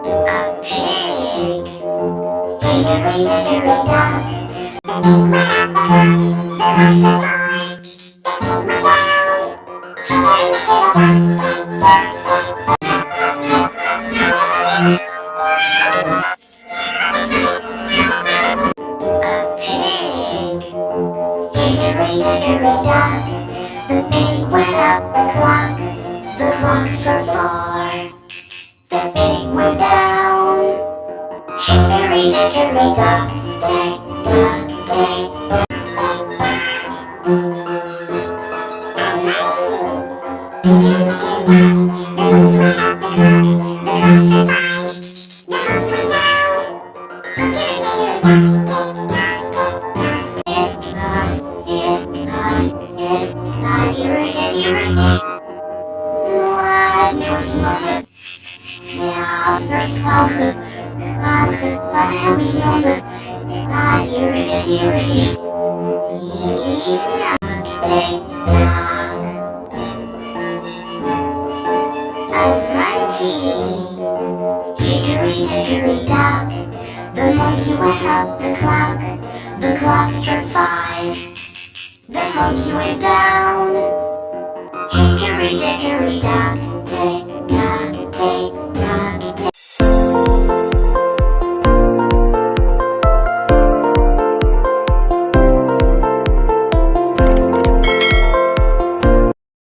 A pig. Hickory, dickory, dock. The pig went up the clock struck 5. The pig went down. Hickory, dickory, dock. A pig. Hickory, dickory, dock. The pig went up the clock struck 4. The pig went down. Hickory, dickory, dock. Tick, tock, tick, tock. Hickory, dickory, dock. The monkey went up the clock struck 5. The monkey went down. Hickory, dickory, dock. Tick,